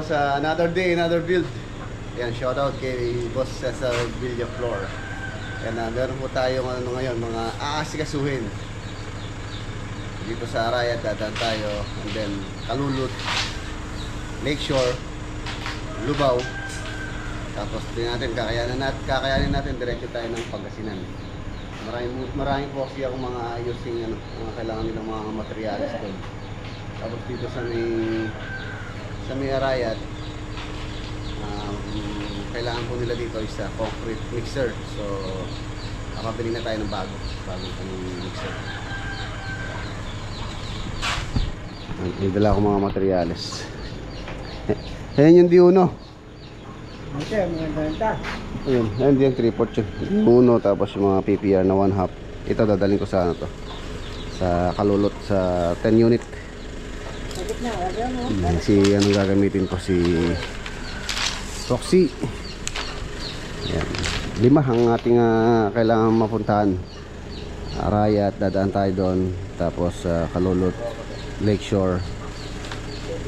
boss, another day, another build. Yan, shoutout kay Boss Cesar Villaflor. Yan, meron po tayong ano ngayon, mga aasikasuhin. Dito sa Arayat, dadaan tayo. And then, Kalulot, Lakeshore, Lubao. Tapos kakayanin natin diretso tayo ng Pangasinan. Maraming po kasi akong mga ayusin, mga kailangan nilang mga materyales doon. Tapos dito sa may Arayat, kailangan po nila dito is concrete mixer. So nakabili na tayo ng bagong mixer. Dala ako mga materyales. Ayan yung D1. Okay, maganda. Ayun, ayun din 3/4 yun. Uno, tapos yung mga PPR na 1/2. Ito dadaling ko sa ano to, sa Kalulot, sa 10 unit. Sakit na, wala mo. Si ano gagamitin ko, si Roxy. Ayan, 5 ang ating kailangan mapuntahan. Arayat, dadaan tayo doon. Tapos Kalulot, Lakeshore,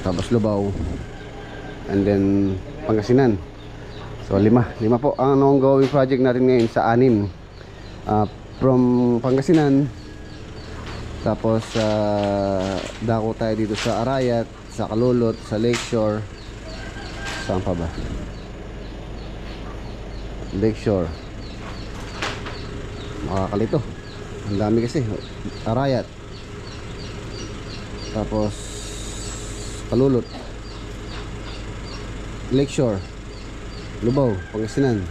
tapos Lubao, and then Pangasinan. So 5 po ang ongoing project natin ngayon sa 6. From Pangasinan, tapos dako tayo dito sa Arayat, sa Kalulot, sa Lakeshore. Saan pa ba? Lakeshore, makakalito, ang dami kasi. Arayat, tapos Kalulot, Lakeshore, Lubao, Pangasinan,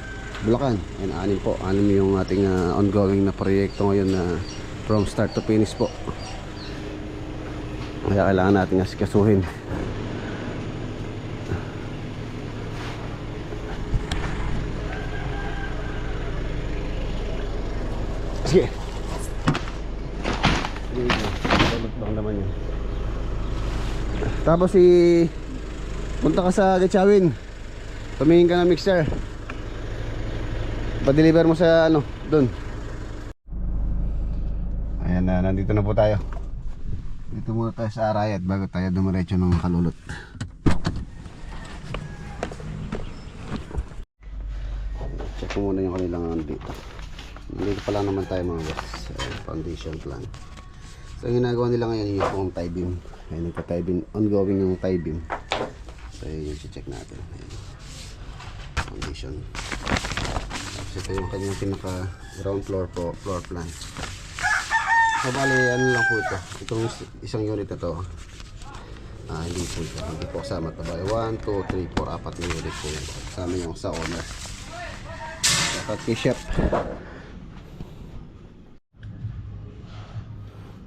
Bulacan. Yan, 6 po. 6 yung ating ongoing na proyekto ngayon na from start to finish po. Kaya kailangan natin asikasuhin. Sige. Bang naman yun. Tapos punta ka sa Gatchawin. Tumingin ka ng mixer. Pa-deliver mo sa ano, doon. Ayan na, nandito na po tayo. Dito muna tayo sa Arayat bago tayo dumiretso ng Kalulot. Check mo muna yung kanilang dito. Dito pa lang naman tayo mga boss. Foundation plan. So yung ginagawa nila ngayon yung pong tie beam. Ayan, nagka-tie beam, ongoing yung tie beam. So yun yung check natin. Ayan, foundation. Tapos ito yung kanyang pinaka ground floor plan. So bali ano lang po ito, itong isang unit na to, hindi po kasama ito. Bali 1, 2, 3, 4, 4 yung unit po yan. Kasama yung sa owner at kay chef.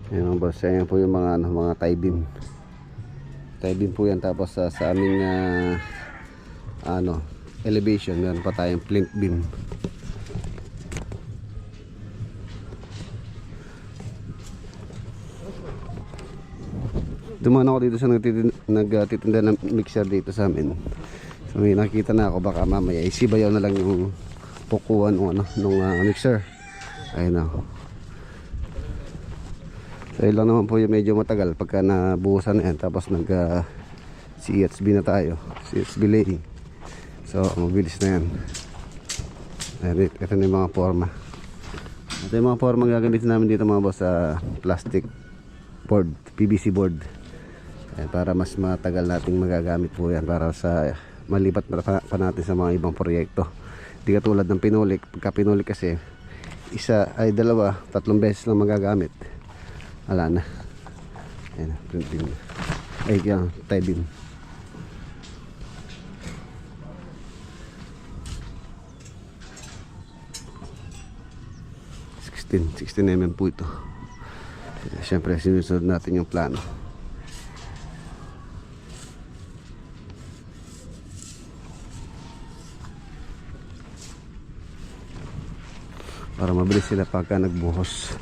Ayan boss, ayan po yung mga tie beam. Tie beam po yan. Tapos sa aming elevation, meron pa tayong plinth beam. Dumaan ako dito sa nagtitinda ng mixer dito sa amin. So may nakita na ako, baka mamaya isibayaw na lang yung pukuan nung mixer. Ayun ako. So yun lang naman po yung medyo matagal pagka nabuhusan na yan. Tapos CHB na tayo, CHB laying. So mabilis na yan. Ayan, ito na yung mga forma. Ito yung mga forma gagamitin namin dito mga boss, sa plastic board, PVC board. Ayan, para mas matagal nating magagamit po yan, para sa malipat pa natin sa mga ibang proyekto. Hindi katulad ng pinulik. Pagka pinulik kasi isa ay 2, 3 beses lang magagamit. Wala na. Ayan, print beam. Ay, kaya tie beam. $16 mm po ito. Siyempre sinusunod natin yung plano. Para mabilis sila pagka nagbuhos.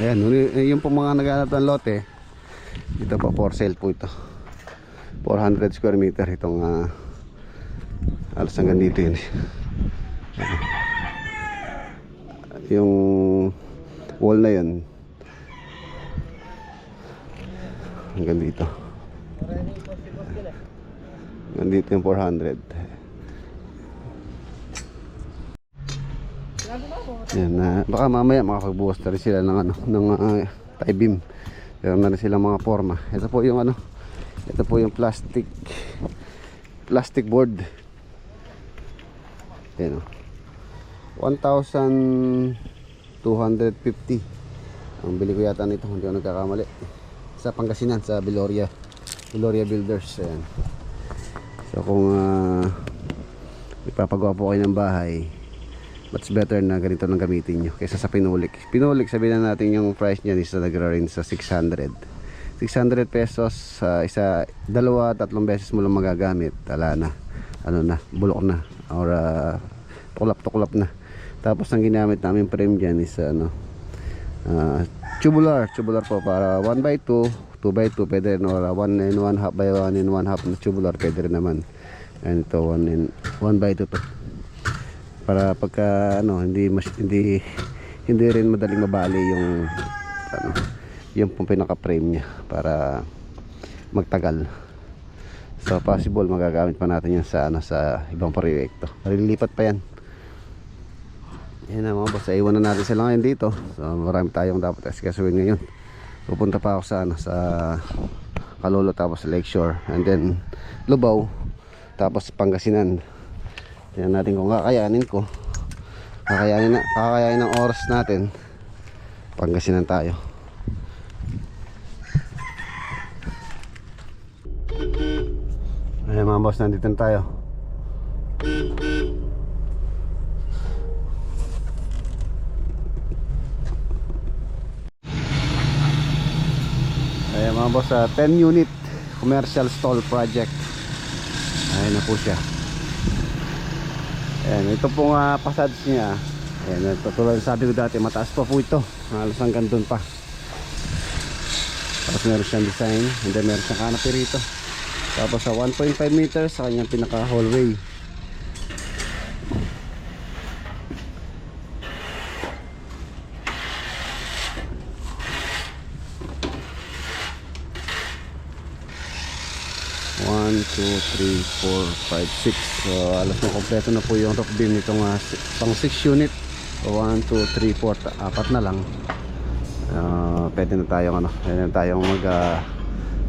Ayan, yung po mga naghanap ng lote, ito po for sale po ito. 400 square meter itong alas hanggang dito yun. Yung wall na yun hanggang dito. Hanggang dito yung 400. Yan, baka mamaya makapagbukas na rin sila ng tie beam. Meron na rin silang mga forma. Ito po yung ito po yung plastic board. Yan o. 1,250 ang bili ko yata nito, hindi ako nagkakamali, sa Pangasinan, sa Viloria Builders. Ayan. So kung ipapagawa po kayo ng bahay, much better na ganito lang gamitin nyo kaysa sa pinulik. Sabihin na natin yung price niya is nag-range sa 600 pesos. Isa, dalawa, tatlong beses mo lang magagamit, ala na, bulok na, or tuklap na. Tapos ang ginamit namin frame dyan is tubular po, para 1x2, 2x2 pwede rin, or 1.5 by 1.5 na tubular pwede rin naman. And ito 1x2 to, para pagka hindi rin madaling mabali yung pinaka frame niya, para magtagal. So possible magagamit pa natin yan sa ibang proyekto. Malilipat pa yan. Yan na mga boss, iwan na natin sila ngayon dito. So marami tayong dapat kasuhin ngayon. Pupunta pa ako sa Kalolo, tapos Lakeshore, and then Lubao, tapos Pangasinan. Tingnan natin kung kakayanin ng oras natin. Pangasinan tayo. Ayan mga boss, nandito na tayo. Ayan mga boss, 10 unit commercial stall project. Ayan na po siya. Ayan, ito pong facades niya. Ayan, tulad sabi ko dati, mataas pa po ito, halos hanggang doon pa. Tapos meron siyang design, and then meron siyang canopy rito. Tapos sa 1.5 meters sa kanyang pinaka hallway. One, 2, 3, 4, 5, 6. So alas na kompleto na po yung roof beam nitong pang 6 unit. 1, 2, 3, 4, apat na lang. Pwede na tayong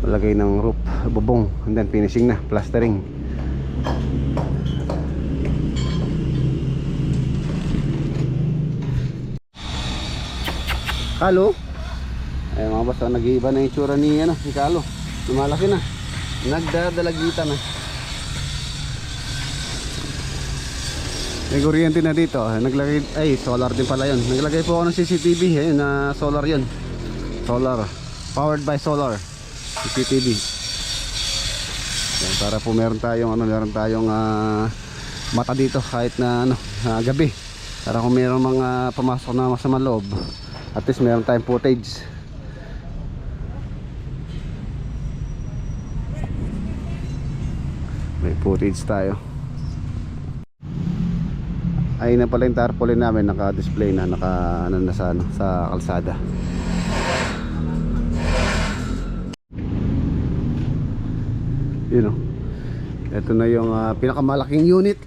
maglagay ng roof, bubong, and then finishing na, plastering. Kalo, ay mga boss, nag-iiba na yung tsura ni Kalo. Lumalaki na, nagdadalagita na. May kuryente na dito. Naglagay, solar din pala yun. Naglagay po ako ng CCTV, na solar yun. Solar, powered by solar CCTV. Yan, para po meron tayong mata dito kahit na gabi. Para kung meron mga pumasok na masama loob, at least meron tayong footage. May footage tayo. Ayun na pala yung tarpaulin namin, naka-display na, sa kalsada. Yun o. Ito na yung pinakamalaking unit.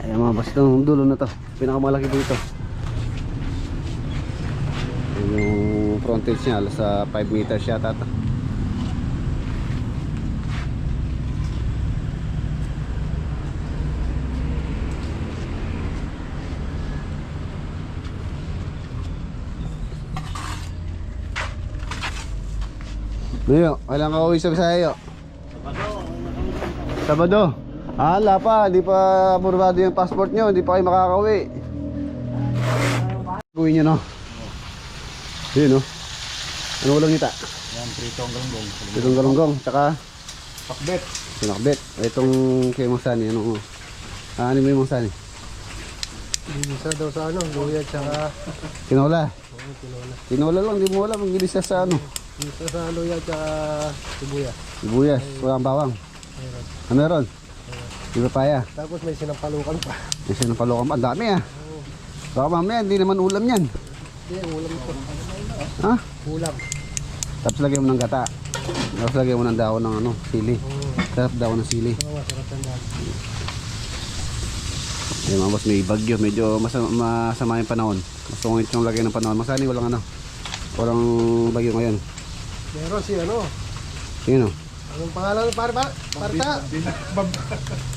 Ayan mga boss, itong dulo na to, pinakamalaki dito. Yung frontage niya, alas 5 meters yata to. Mayo, kailan ka uwi sa Bisaya? Sabado. Hala pa, di pa aprobado yung passport nyo, hindi pa kayo makakauwi. Uwi nyo, no? Yun, no? Ano ulang nita? Yan, pritong galunggong. Pritong galunggong, tsaka Pakbet. pinakbet. Itong kay Mang Sani, ano mo yung Mang Sani? Isa daw sa luya tsaka Tinola. Tinola lang, di mo alam. Ang gilis sa ano. Dito sa luya at sibuyas. Sibuyas, walang bawang. Meron. Ano meron? Di papaya. Tapos may sinampalukan pa. Kasi ng palokan pa. Ang dami ah. Baka mamaya, hindi naman ulam yan. Hindi, ulam ito. Ha? Ulam. Tapos lagyan mo ng gata. Tapos lagyan mo ng dahon ng ano, sili. Sarap dahon ng sili. Oo, masarap ang dami. Ayun mga boss, may bagyo. Medyo masama yung panahon. Mas tungit yung lagay ng panahon. Masani walang ano. Walang bagyo ngayon. Meron si ano. Sino? Anong pangalan? Parta?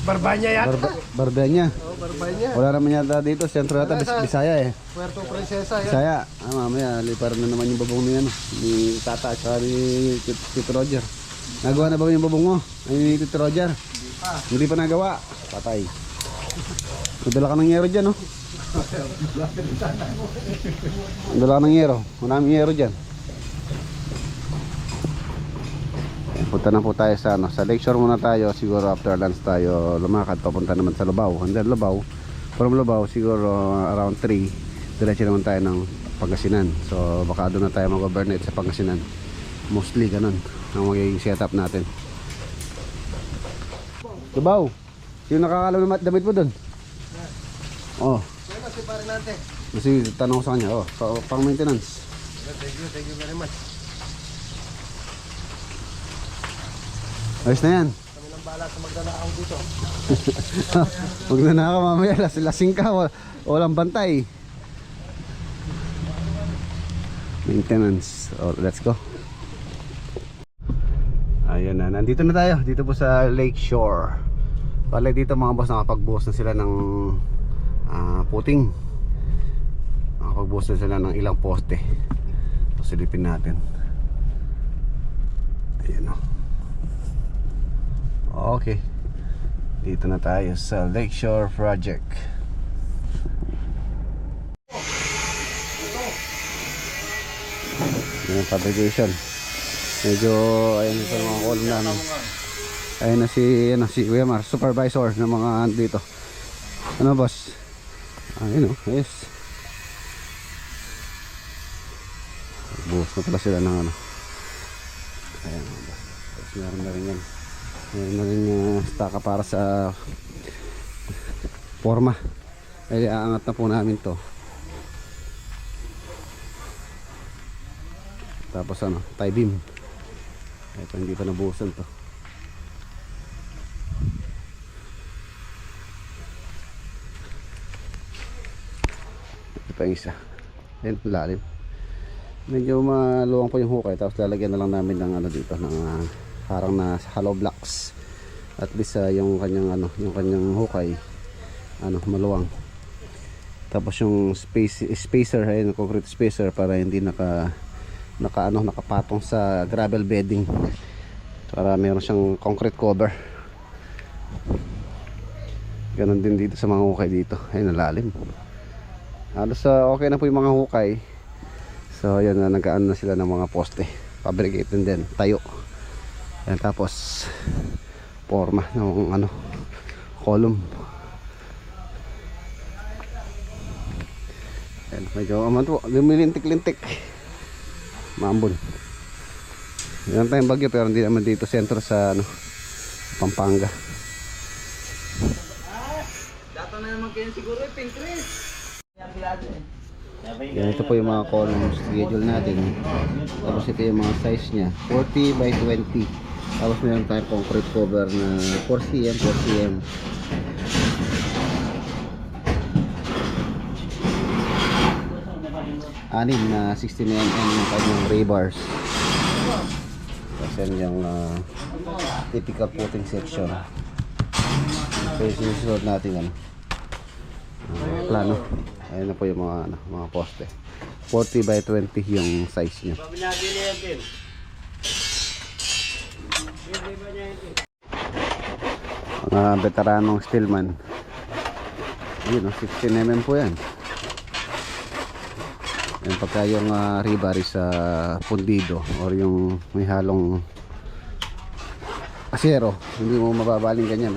Barbanya yata. Barbenya. Oo, Barbanya. Wala naman yata dito. Sentro yata, Bisaya eh. Puerto Princesa yan. Bisaya. Mamaya, liparan na naman yung babong ni ano. Ni Tata at saka ni Tito Roger. Nagawa na ba yung babong mo? Ay, ni Tito Roger? Hindi pa nagawa. Patay. Nadala ka ng yero dyan, no? Nadala ka ng yero. Maraming yero dyan. Punta na po tayo sa ano, sa Lakeshore muna tayo. Siguro after lunch tayo lumakad papunta naman sa Lubao. And then Lubao, from Lubao siguro around 3 diretso naman tayo ng Pangasinan. So baka doon na tayo mag-overnight sa Pangasinan. Mostly ganun ang magiging setup natin. Lubao, sino nakakalam ng damit mo doon? Oh, Bueno, si pare natin. kasi tanong ko sa kanya. Oh, pang maintenance. Thank you very much. Ayos na yan. Kami nang bala sa magdalaang dito. Huwag na naka mamaya, lasing ka, walang bantay. Maintenance. Oh, let's go. Ayun na, nandito na tayo. Dito po sa Lakeshore. Bale dito mga boss, nakapagbuhos na sila ng puting. Nakapagbuhos na sila ng ilang poste. So silipin natin. Ayun o. Okay. Dito na tayo sa Lakeshore Project. Yung fabrication. Medyo ayun sa mga column namin. Ayun na si Kuya Mar, supervisor ng mga dito. Ano boss? Ayun o, yes. Buhos na pala sila ng ano. Ayan boss. Tapos meron na rin yan. Meron na rin staka para sa forma. Ay aangat na po namin to. Tapos ano, tie beam. Ito hindi pa nabuhusan to. Ito pa yung isa. Ayan, lalim. Medyo maluwang po yung hukay. Tapos lalagyan na lang namin ng ano dito, ng parang na hollow blocks. At least yung kanyang ano, yung kanyang hukay ano, maluwang. Tapos yung spacer, ayun, concrete spacer para hindi nakapatong sa gravel bedding. Para meron siyang concrete cover. Ganon din dito sa mga hukay dito. Ayun, nalalim. Halos okay na po yung mga hukay. So ayun, nag-aano na sila ng mga poste. Fabricated din, tayo. Yan, tapos forma ng ano, column. Yan, medyo lumilintik-lintik. Maambon. Yan tayong bagyo pero hindi naman dito sentro sa ano, Pampanga. Dato na naman kayo siguro Pink Chris. Yan, ito po yung mga columns schedule natin. Tapos ito yung mga size nya, 40 by 20. Tapos meron tayong concrete cover na 4cm, 4cm. Anim na 16mm yung kanyang rebars. Tapos yan yung typical footing section. So yung sinusunod natin ano, plano. Ayun na po yung mga poste. 40 by 20 yung size niya. Mga veteranong steelman. Yun, 16mm po yan. Yan, pagka yung rebar is pundido or yung may halong asero, hindi mo mababaling ganyan.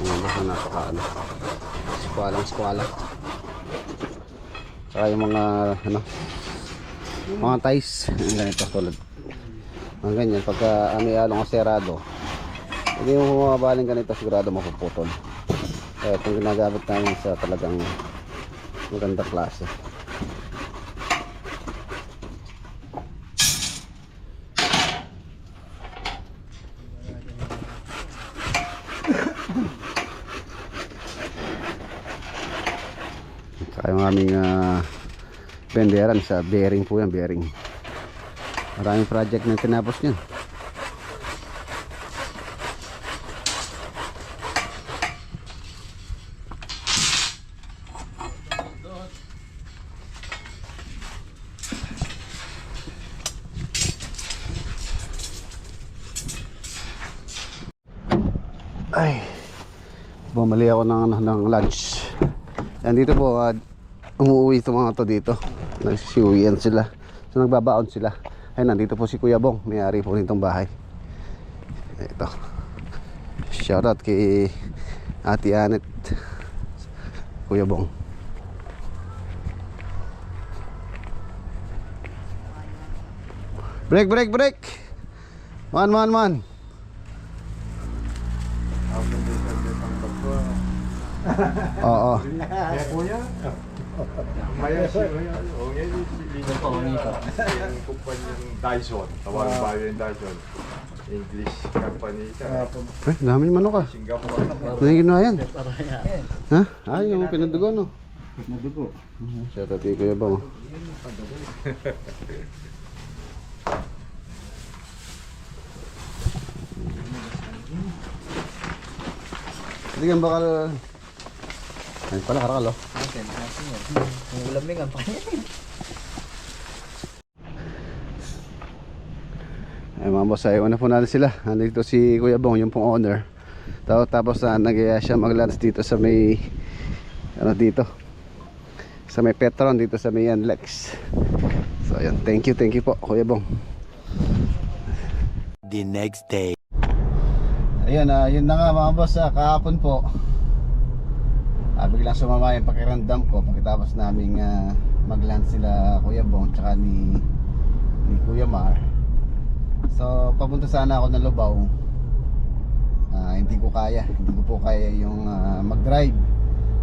Basta napaka skwala. Saka yung mga ano, mga ties, yung ganito tulad. Mga ganyan, pagka may along aserado, hindi mo bumabaling ganito, sigurado mapuputol. Kaya itong ginagamit namin sa talagang magandang klase. Saka yung aming benderan sa bearing po yan, bearing. Maraming project na tinapos niyan. Ay, bumali ako ng lunch. Yan dito po, umuwi itong mga to dito. Nagsiuwian sila. So nagbabaon sila. Ay, nandito po si Kuya Bong, may-ari po nitong bahay. Ito. Shoutout kay Ate Anet, Kuya Bong. Break, break, break. Man. Oo. Ya kuya. Maya si o ngayon yung kumpanyang Dyson. Tawag ba yung Dyson? English company siya. Dami manok ah. Singapore. Ano yung ginawa yan? Ha? Ay, yung pinadugo no? Nadugo. Shoutout kay Kuya Bong. Hindi kang bakal. Ayun pala, karakal oh. Ang ulam may kampanya. Ay mga boss, ayaw na po natin sila. Nandito si Kuya Bong, yung pong owner. Tapos nag-iya siya mag-lunch dito sa may ano dito, sa may Petron dito sa may Lex. So ayun, thank you po Kuya Bong. The next day. Ayan, yun na nga mga boss, kahapon po biglang sumama yung pakiramdam ko pagkatapos naming mag-lunch sila Kuya Bong tsaka ni Kuya Mar. So papunta sana ako ng Lubao. Hindi ko po kaya yung mag-drive.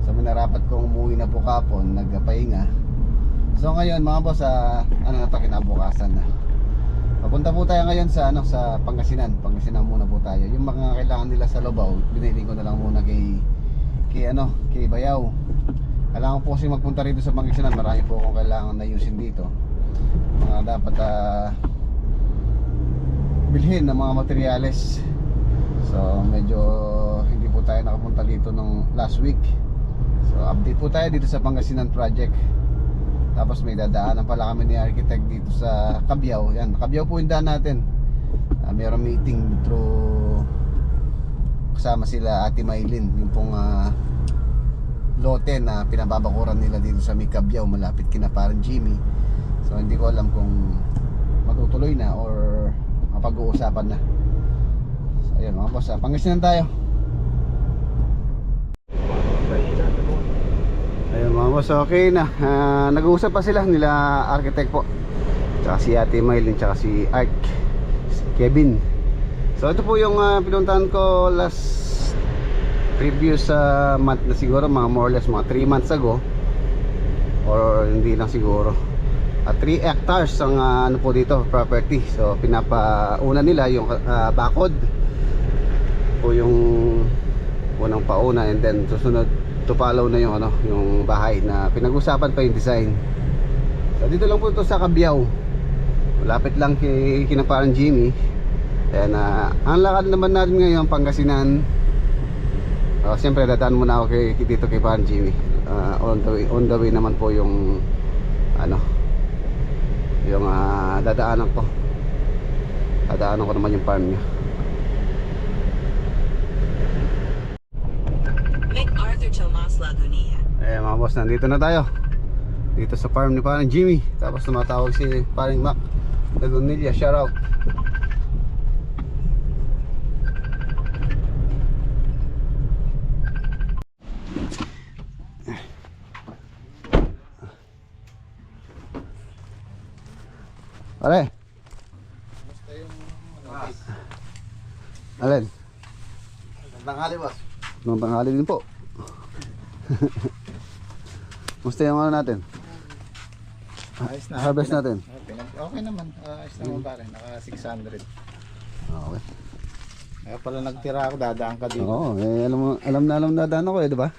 So minarapat kong umuwi na po kapon, nagpahinga. So ngayon mga boss, ano na to, kinabukasan na. Papunta po tayo ngayon sa sa Pangasinan muna po tayo. Yung mga kailangan nila sa Lubao, binili ko na lang muna kay Bayaw. Kailangan po kasi magpunta rito sa Pangasinan. Marami po akong kailangan na ayusin dito. Mga dapat bilhin ng mga materyales. So medyo hindi po tayo nakapunta dito nung last week. So update po tayo dito sa Pangasinan project. Tapos may dadaanan pala kami ni architect dito sa Cabiao. Yan, Cabiao po yung daan natin. Mayroong meeting through kasama sila Ate Maylin, yung pong lote na pinababakuran nila dito sa may Cabiao, malapit kina parang Jimmy. So hindi ko alam kung matutuloy na or mapag-uusapan na. So ayun mga boss, Pangasinan tayo. Ayun mga boss, okay na. Nag-uusap pa sila nila architect po, tsaka si Ate Maylin, tsaka si Ark, si Kevin. So ito po yung pinuntahan ko last previous month na siguro, mga more or less mga 3 months ago, or hindi lang siguro. 3 hectares ang ano po dito, property. So pinapauna nila yung bakod po yung unang pauna, and then susunod to follow na yung yung bahay na pinag-usapan pa yung design. So dito lang po ito sa Cabiao, malapit lang kay kinaparang Jimmy. Ayan, ang lakad naman natin ngayon Pangasinan. Siyempre dadaan muna ako dito kay Parang Jimmy. On the way naman po yung yung dadaanan ko naman yung farm niya. MacArthur Tomas Lagunia. Mga boss, nandito na tayo dito sa farm ni Parang Jimmy. Tapos tumatawag si Parang Mac Lagunia, shout out. Pare. Alin? Tanghali, boss. Nung tanghali din po. Musta yung ano natin? Ayos na. Harvest natin. Okay naman. Ayos naman pare. Naka 600. Okay. Kaya pala nagtira ako, dadaan ka dito. Oo, eh, alam na dadaan ako eh, di ba?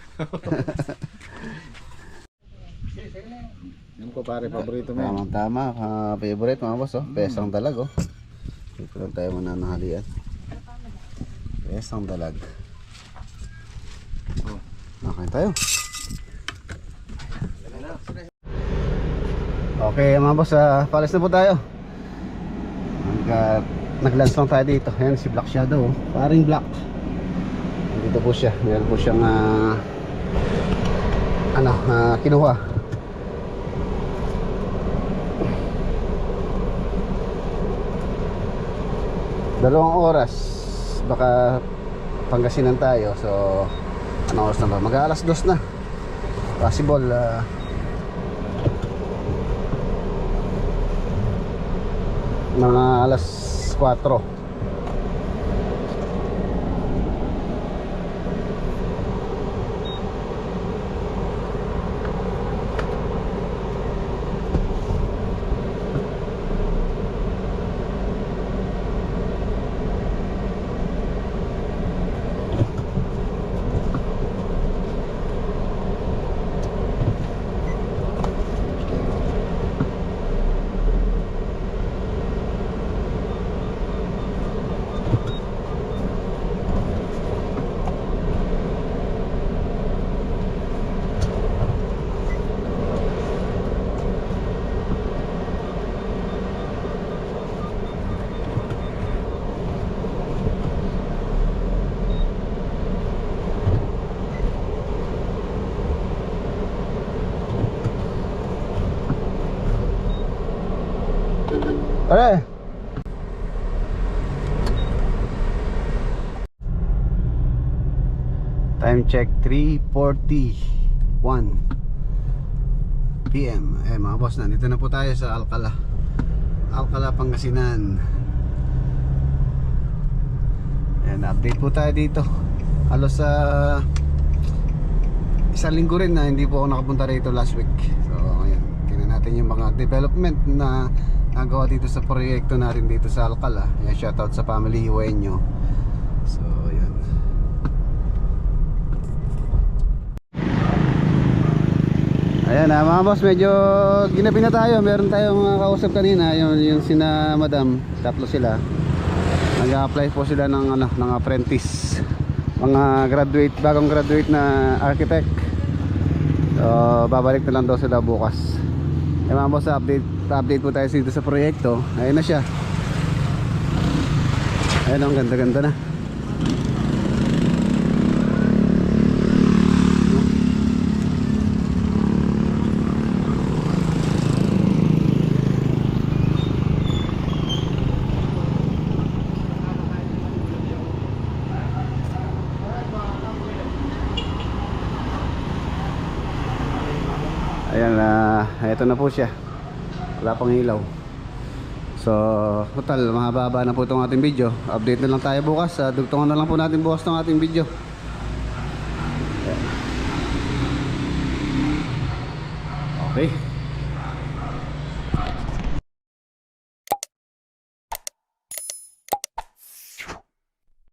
Alam ko pare, paborito mo yan. Tama, favorite mga boss, oh. Pesang dalag, oh. Dito lang tayo mananahalian. Pesang dalag. Okay tayo. Okay mga boss, palis na po tayo. Nag-lunch lang tayo dito. Ayan si Black Shadow, oh. Paring Black. Dito po siya. Meron po siyang kinuha. Dalawang oras. Baka Pangasinan tayo. So anong oras na ba? Mag-aalas 2 na. Possible mga alas 4. Pare. Time check 3:41 PM. Mga boss, nandito na po tayo sa Alcala, Pangasinan. Update po tayo dito. Halos isang linggo rin na hindi po ako nakapunta rito last week. So ngayon, tingnan natin yung mga development na nagawa dito sa proyekto natin dito sa Alcala. Yan, shoutout sa family Ueño. So yan. Ayan mga boss, medyo ginabi na tayo. Meron tayong mga kausap kanina, yung sina madam, tatlo sila. Nag-apply po sila ng ng apprentice, mga graduate, bagong graduate na architect. So babalik na lang daw sila bukas. Mga boss, update po tayo dito sa proyekto. Ayun na siya. Ayun, ang ganda-ganda na. Ayan, ito na po siya. Wala pang ilaw. So total, mahaba na po itong ating video. Update na lang tayo bukas. Dugtungan na lang po natin bukas ng ating video. Okay.